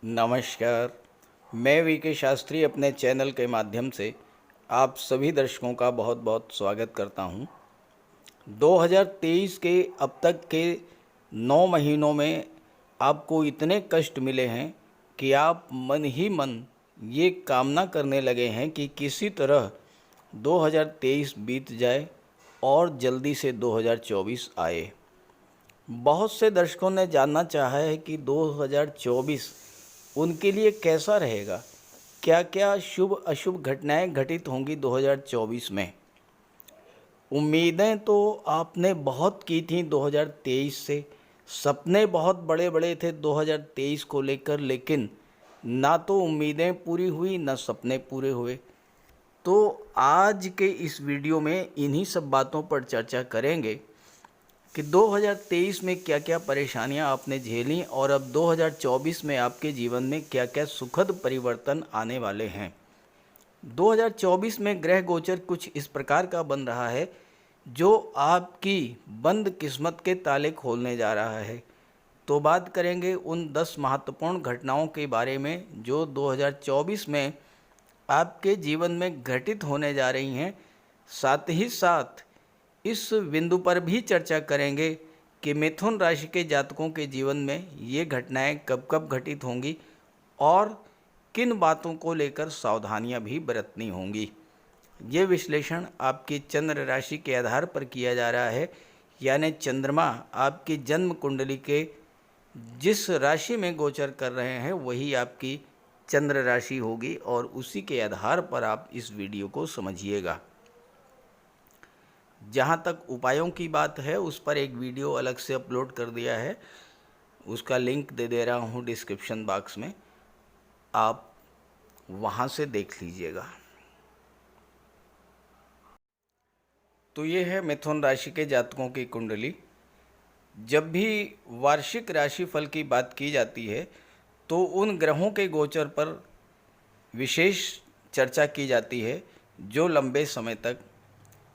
नमस्कार। मैं वीके शास्त्री अपने चैनल के माध्यम से आप सभी दर्शकों का बहुत बहुत स्वागत करता हूं। 2023 के अब तक के 9 महीनों में आपको इतने कष्ट मिले हैं कि आप मन ही मन ये कामना करने लगे हैं कि किसी तरह 2023 बीत जाए और जल्दी से 2024 आए। बहुत से दर्शकों ने जानना चाहा है कि 2024 उनके लिए कैसा रहेगा, क्या क्या शुभ अशुभ घटनाएं घटित होंगी 2024 में। उम्मीदें तो आपने बहुत की थी 2023 से, सपने बहुत बड़े बड़े थे 2023 को लेकर, लेकिन ना तो उम्मीदें पूरी हुई ना सपने पूरे हुए। तो आज के इस वीडियो में इन्हीं सब बातों पर चर्चा करेंगे कि 2023 में क्या क्या परेशानियां आपने झेली और अब 2024 में आपके जीवन में क्या क्या सुखद परिवर्तन आने वाले हैं। 2024 में ग्रह गोचर कुछ इस प्रकार का बन रहा है जो आपकी बंद किस्मत के ताले खोलने जा रहा है। तो बात करेंगे उन 10 महत्वपूर्ण घटनाओं के बारे में जो 2024 में आपके जीवन में घटित होने जा रही हैं। साथ ही साथ इस बिंदु पर भी चर्चा करेंगे कि मिथुन राशि के जातकों के जीवन में ये घटनाएं कब कब घटित होंगी और किन बातों को लेकर सावधानियां भी बरतनी होंगी। ये विश्लेषण आपकी चंद्र राशि के आधार पर किया जा रहा है, यानी चंद्रमा आपकी जन्म कुंडली के जिस राशि में गोचर कर रहे हैं वही आपकी चंद्र राशि होगी और उसी के आधार पर आप इस वीडियो को समझिएगा। जहाँ तक उपायों की बात है उस पर एक वीडियो अलग से अपलोड कर दिया है, उसका लिंक दे रहा हूँ डिस्क्रिप्शन बॉक्स में, आप वहाँ से देख लीजिएगा। तो ये है मिथुन राशि के जातकों की कुंडली। जब भी वार्षिक राशिफल की बात की जाती है तो उन ग्रहों के गोचर पर विशेष चर्चा की जाती है जो लंबे समय तक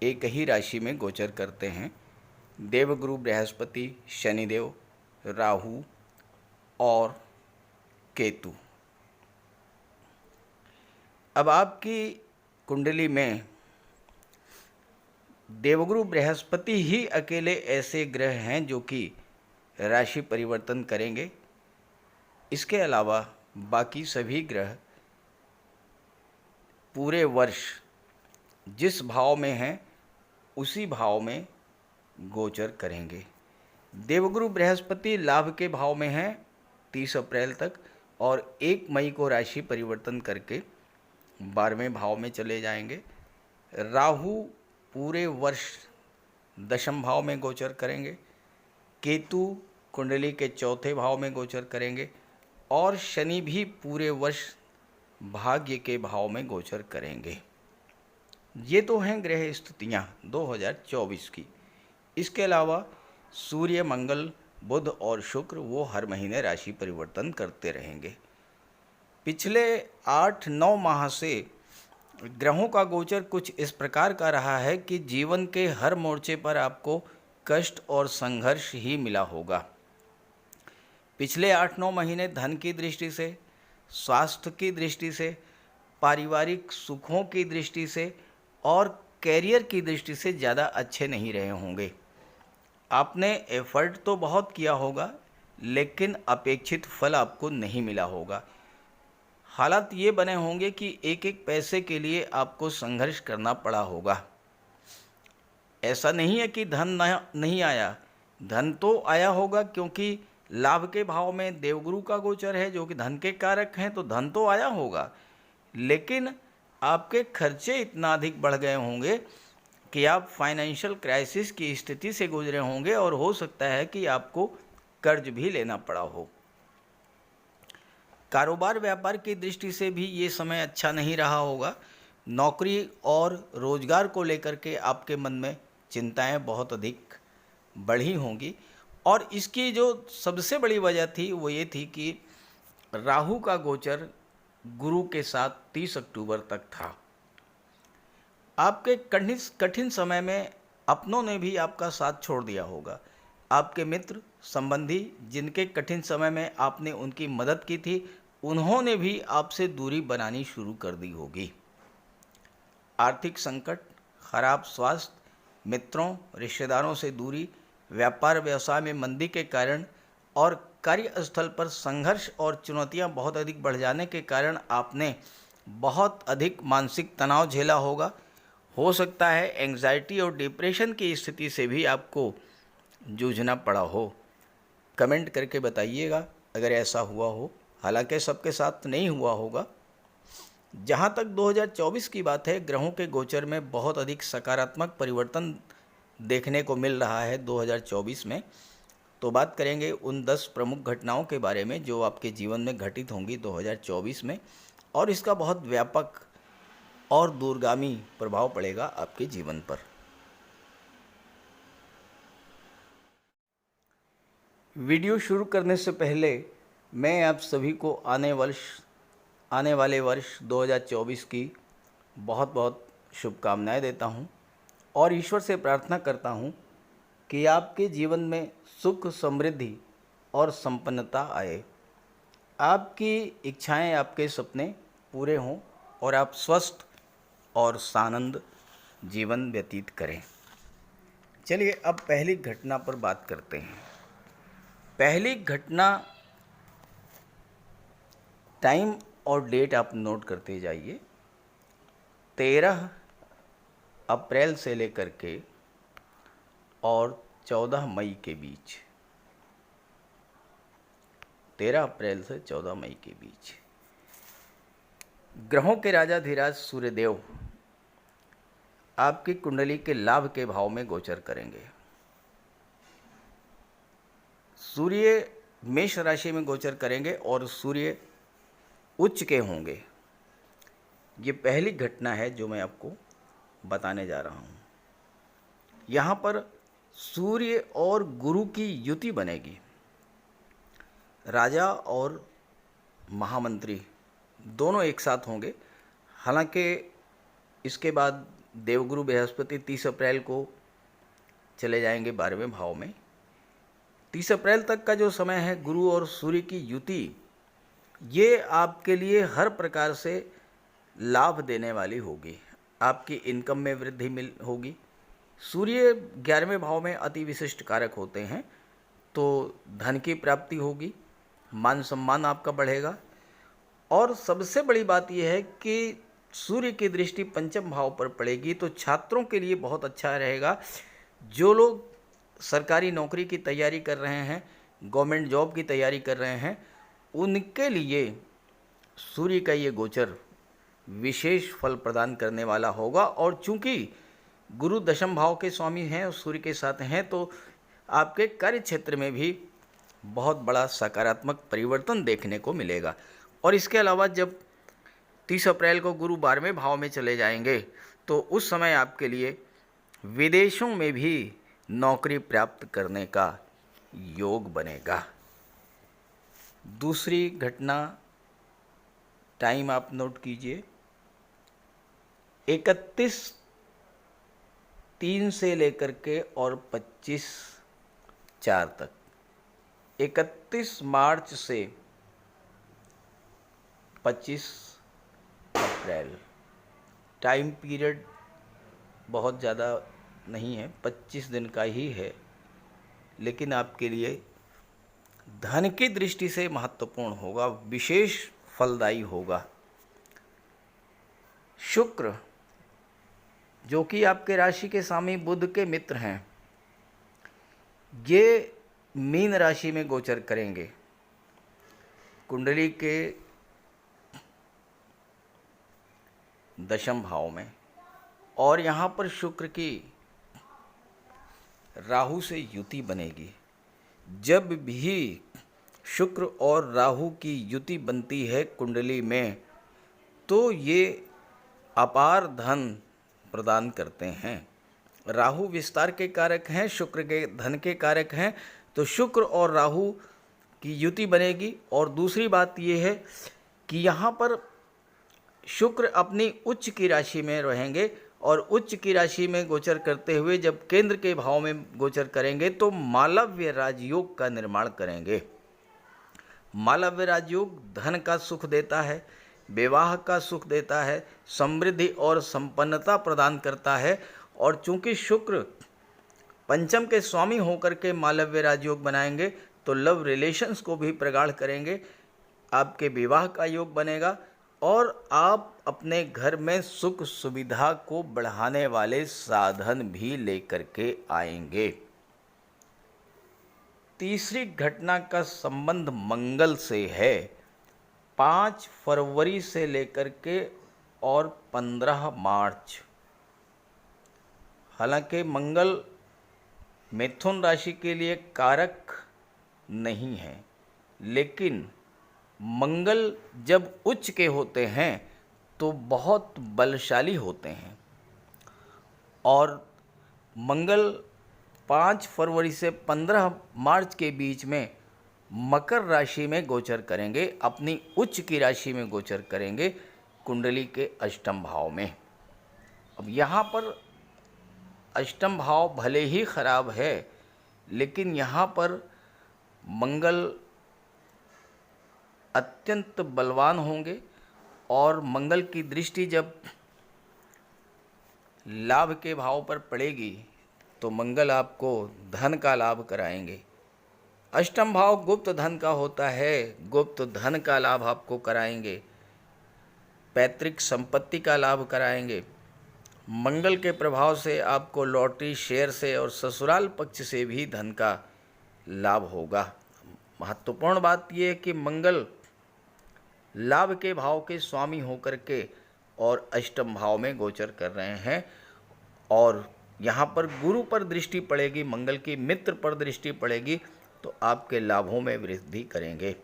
एक ही राशि में गोचर करते हैं। देवगुरु बृहस्पति, शनिदेव, राहु और केतु। अब आपकी कुंडली में देवगुरु बृहस्पति ही अकेले ऐसे ग्रह हैं जो कि राशि परिवर्तन करेंगे। इसके अलावा बाकी सभी ग्रह पूरे वर्ष जिस भाव में हैं उसी भाव में गोचर करेंगे। देवगुरु बृहस्पति लाभ के भाव में हैं 30 अप्रैल तक और 1 मई को राशि परिवर्तन करके 12वें भाव में चले जाएंगे। राहु पूरे वर्ष दशम भाव में गोचर करेंगे। केतु कुंडली के चौथे भाव में गोचर करेंगे और शनि भी पूरे वर्ष भाग्य के भाव में गोचर करेंगे। ये तो हैं ग्रह स्थितियाँ 2024 की। इसके अलावा सूर्य, मंगल, बुध और शुक्र वो हर महीने राशि परिवर्तन करते रहेंगे। पिछले 8-9 माह से ग्रहों का गोचर कुछ इस प्रकार का रहा है कि जीवन के हर मोर्चे पर आपको कष्ट और संघर्ष ही मिला होगा। पिछले 8-9 महीने धन की दृष्टि से, स्वास्थ्य की दृष्टि से, पारिवारिक सुखों की दृष्टि से और कैरियर की दृष्टि से ज़्यादा अच्छे नहीं रहे होंगे। आपने एफर्ट तो बहुत किया होगा लेकिन अपेक्षित फल आपको नहीं मिला होगा। हालात ये बने होंगे कि एक एक पैसे के लिए आपको संघर्ष करना पड़ा होगा। ऐसा नहीं है कि धन नहीं आया, धन तो आया होगा क्योंकि लाभ के भाव में देवगुरु का गोचर है जो कि धन के कारक हैं, तो धन तो आया होगा, लेकिन आपके खर्चे इतना अधिक बढ़ गए होंगे कि आप फाइनेंशियल क्राइसिस की स्थिति से गुजरे होंगे और हो सकता है कि आपको कर्ज भी लेना पड़ा हो। कारोबार व्यापार की दृष्टि से भी ये समय अच्छा नहीं रहा होगा। नौकरी और रोजगार को लेकर के आपके मन में चिंताएं बहुत अधिक बढ़ी होंगी और इसकी जो सबसे बड़ी वजह थी वो ये थी कि राहु का गोचर गुरु के साथ 30 अक्टूबर तक था। आपके कठिन समय में अपनों ने भी आपका साथ छोड़ दिया होगा। आपके मित्र संबंधी जिनके कठिन समय में आपने उनकी मदद की थी, उन्होंने भी आपसे दूरी बनानी शुरू कर दी होगी। आर्थिक संकट, खराब स्वास्थ्य, मित्रों रिश्तेदारों से दूरी, व्यापार व्यवसाय में मंदी के कारण और कार्यस्थल पर संघर्ष और चुनौतियां बहुत अधिक बढ़ जाने के कारण आपने बहुत अधिक मानसिक तनाव झेला होगा। हो सकता है एंग्जाइटी और डिप्रेशन की स्थिति से भी आपको जूझना पड़ा हो। कमेंट करके बताइएगा अगर ऐसा हुआ हो। हालांकि सबके साथ नहीं हुआ होगा। जहाँ तक 2024 की बात है, ग्रहों के गोचर में बहुत अधिक सकारात्मक परिवर्तन देखने को मिल रहा है 2024 में। तो बात करेंगे उन 10 प्रमुख घटनाओं के बारे में जो आपके जीवन में घटित होंगी 2024 में, और इसका बहुत व्यापक और दूरगामी प्रभाव पड़ेगा आपके जीवन पर। वीडियो शुरू करने से पहले मैं आप सभी को आने वाले वर्ष 2024 की बहुत बहुत शुभकामनाएं देता हूं और ईश्वर से प्रार्थना करता हूं कि आपके जीवन में सुख, समृद्धि और संपन्नता आए। आपकी इच्छाएं, आपके सपने पूरे हों और आप स्वस्थ और सानंद जीवन व्यतीत करें। चलिए अब पहली घटना पर बात करते हैं। पहली घटना, टाइम और डेट आप नोट करते जाइए। 13 अप्रैल से लेकर के और 14 मई के बीच, 13 अप्रैल से 14 मई के बीच ग्रहों के राजाधिराज सूर्यदेव आपकी कुंडली के लाभ के भाव में गोचर करेंगे। सूर्य मेष राशि में गोचर करेंगे और सूर्य उच्च के होंगे। ये पहली घटना है जो मैं आपको बताने जा रहा हूँ। यहाँ पर सूर्य और गुरु की युति बनेगी। राजा और महामंत्री दोनों एक साथ होंगे। हालांकि इसके बाद देवगुरु बृहस्पति 30 अप्रैल को चले जाएंगे 12वें भाव में। 30 अप्रैल तक का जो समय है गुरु और सूर्य की युति, ये आपके लिए हर प्रकार से लाभ देने वाली होगी। आपकी इनकम में वृद्धि होगी। सूर्य 11वें भाव में अति विशिष्ट कारक होते हैं, तो धन की प्राप्ति होगी, मान सम्मान आपका बढ़ेगा। और सबसे बड़ी बात यह है कि सूर्य की दृष्टि पंचम भाव पर पड़ेगी, तो छात्रों के लिए बहुत अच्छा रहेगा। जो लोग सरकारी नौकरी की तैयारी कर रहे हैं, गवर्नमेंट जॉब की तैयारी कर रहे हैं, उनके लिए सूर्य का ये गोचर विशेष फल प्रदान करने वाला होगा। और चूंकि गुरु दशम भाव के स्वामी हैं और सूर्य के साथ हैं, तो आपके कार्य क्षेत्र में भी बहुत बड़ा सकारात्मक परिवर्तन देखने को मिलेगा। और इसके अलावा जब 30 अप्रैल को गुरु 12वें भाव में चले जाएंगे, तो उस समय आपके लिए विदेशों में भी नौकरी प्राप्त करने का योग बनेगा। दूसरी घटना, टाइम आप नोट कीजिए। 31/3 से लेकर के और 25/4 तक, 31 मार्च से 25 अप्रैल, टाइम पीरियड बहुत ज़्यादा नहीं है, 25 दिन का ही है, लेकिन आपके लिए धन की दृष्टि से महत्वपूर्ण होगा, विशेष फलदायी होगा। शुक्र जो कि आपके राशि के स्वामी बुध के मित्र हैं, ये मीन राशि में गोचर करेंगे। कुंडली के दशम भाव में, और यहाँ पर शुक्र की राहु से युति बनेगी। जब भी शुक्र और राहु की युति बनती है कुंडली में, तो ये अपार धन प्रदान करते हैं। राहु विस्तार के कारक हैं, शुक्र के धन के कारक हैं, तो शुक्र और राहु की युति बनेगी। और दूसरी बात ये है कि यहाँ पर शुक्र अपनी उच्च की राशि में रहेंगे, और उच्च की राशि में गोचर करते हुए जब केंद्र के भाव में गोचर करेंगे तो मालव्य राजयोग का निर्माण करेंगे। मालव्य राजयोग धन का सुख देता है, विवाह का सुख देता है, समृद्धि और संपन्नता प्रदान करता है। और चूंकि शुक्र पंचम के स्वामी होकर के मालव्य राजयोग बनाएंगे तो लव रिलेशंस को भी प्रगाढ़ करेंगे, आपके विवाह का योग बनेगा और आप अपने घर में सुख सुविधा को बढ़ाने वाले साधन भी लेकर के आएंगे। तीसरी घटना का संबंध मंगल से है। 5 फरवरी से लेकर के और 15 मार्च। हालांकि मंगल मिथुन राशि के लिए कारक नहीं है, लेकिन मंगल जब उच्च के होते हैं तो बहुत बलशाली होते हैं। और मंगल 5 फरवरी से 15 मार्च के बीच में मकर राशि में गोचर करेंगे, अपनी उच्च की राशि में गोचर करेंगे, कुंडली के अष्टम भाव में। अब यहाँ पर अष्टम भाव भले ही खराब है, लेकिन यहाँ पर मंगल अत्यंत बलवान होंगे और मंगल की दृष्टि जब लाभ के भाव पर पड़ेगी तो मंगल आपको धन का लाभ कराएंगे। अष्टम भाव गुप्त धन का होता है, गुप्त धन का लाभ आपको कराएंगे, पैतृक संपत्ति का लाभ कराएंगे। मंगल के प्रभाव से आपको लॉटरी, शेयर से और ससुराल पक्ष से भी धन का लाभ होगा। महत्वपूर्ण बात यह है कि मंगल लाभ के भाव के स्वामी होकर के और अष्टम भाव में गोचर कर रहे हैं और यहाँ पर गुरु पर दृष्टि पड़ेगी, मंगल की मित्र पर दृष्टि पड़ेगी तो आपके लाभों में वृद्धि करेंगे।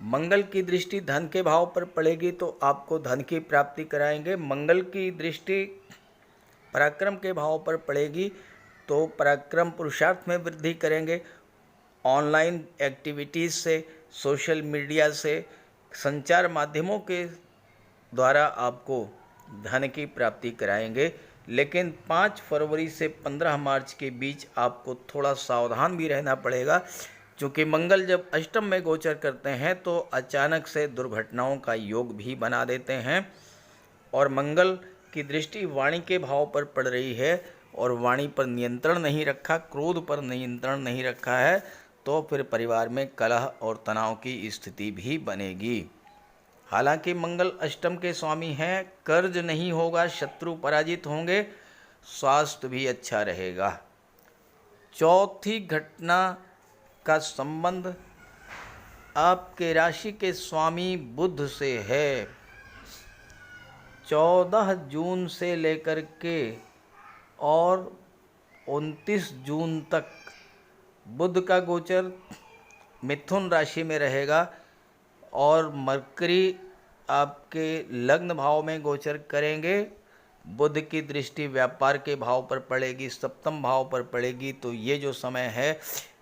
मंगल की दृष्टि धन के भाव पर पड़ेगी तो आपको धन की प्राप्ति कराएंगे। मंगल की दृष्टि पराक्रम के भाव पर पड़ेगी तो पराक्रम पुरुषार्थ में वृद्धि करेंगे। ऑनलाइन एक्टिविटीज़ से, सोशल मीडिया से, संचार माध्यमों के द्वारा आपको धन की प्राप्ति कराएंगे। लेकिन 5 फरवरी से 15 मार्च के बीच आपको थोड़ा सावधान भी रहना पड़ेगा, क्योंकि मंगल जब अष्टम में गोचर करते हैं तो अचानक से दुर्घटनाओं का योग भी बना देते हैं। और मंगल की दृष्टि वाणी के भाव पर पड़ रही है और वाणी पर नियंत्रण नहीं रखा, क्रोध पर नियंत्रण नहीं रखा है तो फिर परिवार में कलह और तनाव की स्थिति भी बनेगी। हालांकि मंगल अष्टम के स्वामी हैं, कर्ज नहीं होगा, शत्रु पराजित होंगे, स्वास्थ्य भी अच्छा रहेगा। चौथी घटना का संबंध आपके राशि के स्वामी बुध से है। 14 जून से लेकर के और 29 जून तक बुध का गोचर मिथुन राशि में रहेगा और मरकरी आपके लग्न भाव में गोचर करेंगे। बुध की दृष्टि व्यापार के भाव पर पड़ेगी, सप्तम भाव पर पड़ेगी, तो ये जो समय है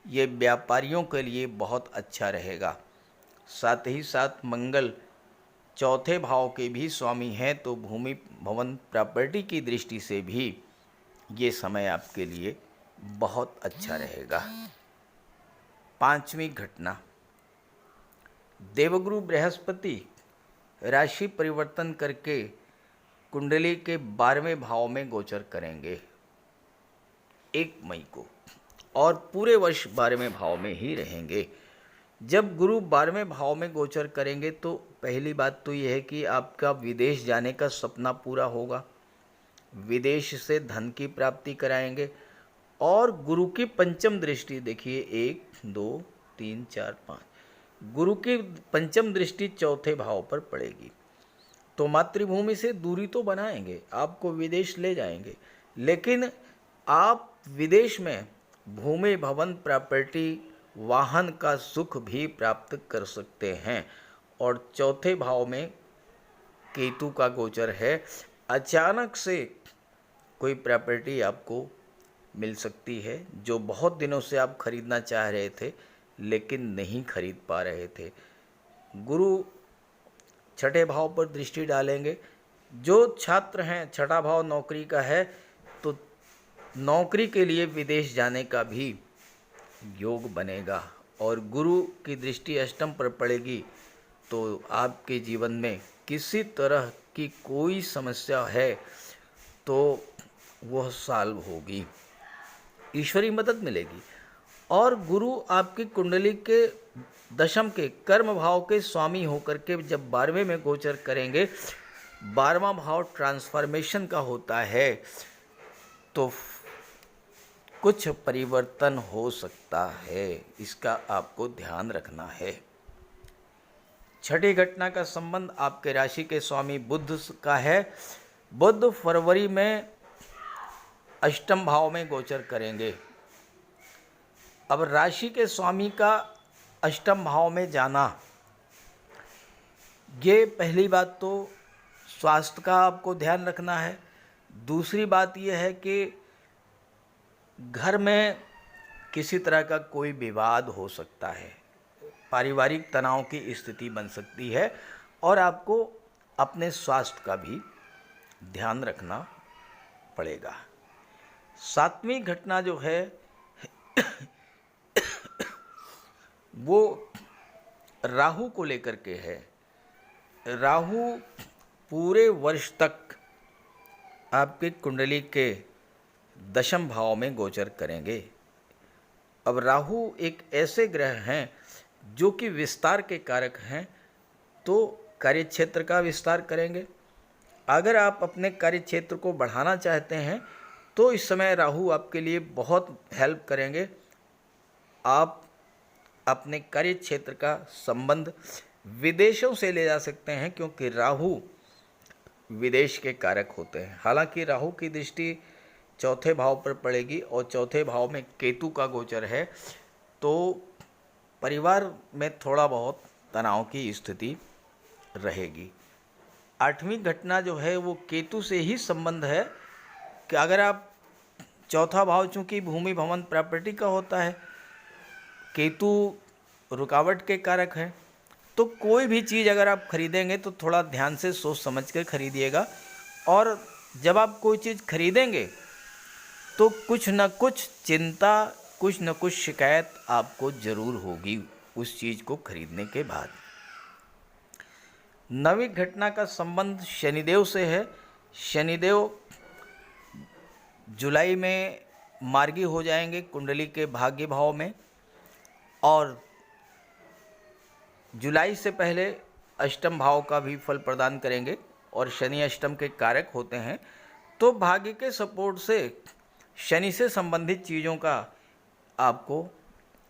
ये व्यापारियों के लिए बहुत अच्छा रहेगा। साथ ही साथ मंगल चौथे भाव के भी स्वामी हैं तो भूमि भवन प्रॉपर्टी की दृष्टि से भी ये समय आपके लिए बहुत अच्छा रहेगा। पांचवी घटना, देवगुरु बृहस्पति राशि परिवर्तन करके कुंडली के 12वें भाव में गोचर करेंगे 1 मई को और पूरे वर्ष 12वें भाव में ही रहेंगे। जब गुरु 12वें भाव में गोचर करेंगे तो पहली बात तो यह है कि आपका विदेश जाने का सपना पूरा होगा, विदेश से धन की प्राप्ति कराएंगे। और गुरु की पंचम दृष्टि देखिए, 1 2 3 4 5, गुरु की पंचम दृष्टि चौथे भाव पर पड़ेगी तो मातृभूमि से दूरी तो बनाएंगे, आपको विदेश ले जाएंगे, लेकिन आप विदेश में भूमि भवन प्रॉपर्टी वाहन का सुख भी प्राप्त कर सकते हैं। और चौथे भाव में केतु का गोचर है, अचानक से कोई प्रॉपर्टी आपको मिल सकती है जो बहुत दिनों से आप खरीदना चाह रहे थे लेकिन नहीं खरीद पा रहे थे। गुरु छठे भाव पर दृष्टि डालेंगे। जो छात्र हैं, छठा भाव नौकरी का है तो नौकरी के लिए विदेश जाने का भी योग बनेगा और गुरु की दृष्टि अष्टम पर पड़ेगी तो आपके जीवन में किसी तरह की कोई समस्या है तो वह सॉल्व होगी, ईश्वरी मदद मिलेगी। और गुरु आपकी कुंडली के दशम के कर्म भाव के स्वामी होकर के जब 12वें में गोचर करेंगे, 12वां भाव ट्रांसफॉर्मेशन का होता है, तो कुछ परिवर्तन हो सकता है, इसका आपको ध्यान रखना है। छठी घटना का संबंध आपके राशि के स्वामी बुध का है। बुध फरवरी में अष्टम भाव में गोचर करेंगे। अब राशि के स्वामी का अष्टम भाव में जाना, ये पहली बात तो स्वास्थ्य का आपको ध्यान रखना है। दूसरी बात यह है कि घर में किसी तरह का कोई विवाद हो सकता है, पारिवारिक तनाव की स्थिति बन सकती है और आपको अपने स्वास्थ्य का भी ध्यान रखना पड़ेगा। सातवीं घटना जो है वो राहु को लेकर के है। राहु पूरे वर्ष तक आपकी कुंडली के दशम भाव में गोचर करेंगे। अब राहु एक ऐसे ग्रह हैं जो कि विस्तार के कारक हैं, तो कार्यक्षेत्र का विस्तार करेंगे। अगर आप अपने कार्यक्षेत्र को बढ़ाना चाहते हैं तो इस समय राहु आपके लिए बहुत हेल्प करेंगे। आप अपने कार्यक्षेत्र का संबंध विदेशों से ले जा सकते हैं, क्योंकि राहु विदेश के कारक होते हैं। हालांकि राहु की दृष्टि चौथे भाव पर पड़ेगी और चौथे भाव में केतु का गोचर है, तो परिवार में थोड़ा बहुत तनाव की स्थिति रहेगी। आठवीं घटना जो है वो केतु से ही संबंध है कि अगर आप चौथा भाव चूँकि भूमि भवन प्रॉपर्टी का होता है, केतु रुकावट के कारक है, तो कोई भी चीज़ अगर आप खरीदेंगे तो थोड़ा ध्यान से सोच समझ कर खरीदिएगा। और जब आप कोई चीज़ खरीदेंगे तो कुछ न कुछ चिंता, कुछ न कुछ शिकायत आपको ज़रूर होगी उस चीज़ को खरीदने के बाद। नवीं घटना का संबंध शनिदेव से है। शनिदेव जुलाई में मार्गी हो जाएंगे कुंडली के भाग्य भाव में, और जुलाई से पहले अष्टम भाव का भी फल प्रदान करेंगे और शनि अष्टम के कारक होते हैं, तो भाग्य के सपोर्ट से शनि से संबंधित चीज़ों का आपको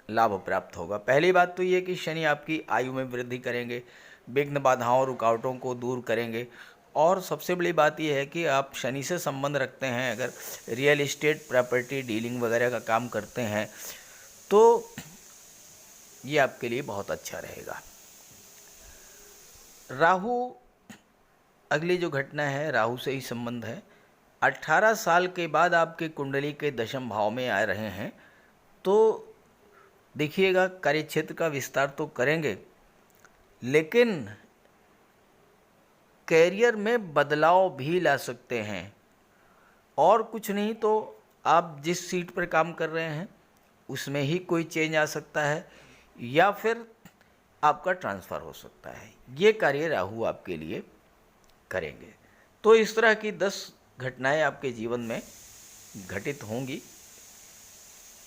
लाभ प्राप्त होगा। पहली बात तो ये कि शनि आपकी आयु में वृद्धि करेंगे, विघ्न बाधाओं रुकावटों को दूर करेंगे, और सबसे बड़ी बात यह है कि आप शनि से संबंध रखते हैं, अगर रियल एस्टेट प्रॉपर्टी डीलिंग वगैरह का काम करते हैं तो ये आपके लिए बहुत अच्छा रहेगा। राहु, अगली जो घटना है राहु से ही संबंध है। 18 साल के बाद आपके कुंडली के दशम भाव में आ रहे हैं, तो देखिएगा कार्यक्षेत्र का विस्तार तो करेंगे, लेकिन कैरियर में बदलाव भी ला सकते हैं। और कुछ नहीं तो आप जिस सीट पर काम कर रहे हैं उसमें ही कोई चेंज आ सकता है, या फिर आपका ट्रांसफ़र हो सकता है। ये कार्य राहु आपके लिए करेंगे। तो इस तरह की 10 घटनाएं आपके जीवन में घटित होंगी।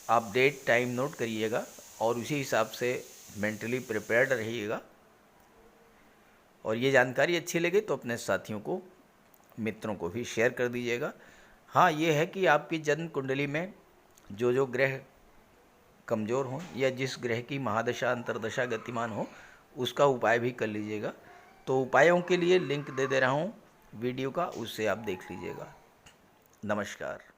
आप डेट टाइम नोट करिएगा और उसी हिसाब से मेंटली प्रिपेयर्ड रहिएगा। और ये जानकारी अच्छी लगे तो अपने साथियों को, मित्रों को भी शेयर कर दीजिएगा। हाँ, ये है कि आपकी जन्म कुंडली में जो ग्रह कमज़ोर हों या जिस ग्रह की महादशा अंतरदशा गतिमान हो उसका उपाय भी कर लीजिएगा। तो उपायों के लिए लिंक दे रहा हूँ वीडियो का, उससे आप देख लीजिएगा। नमस्कार।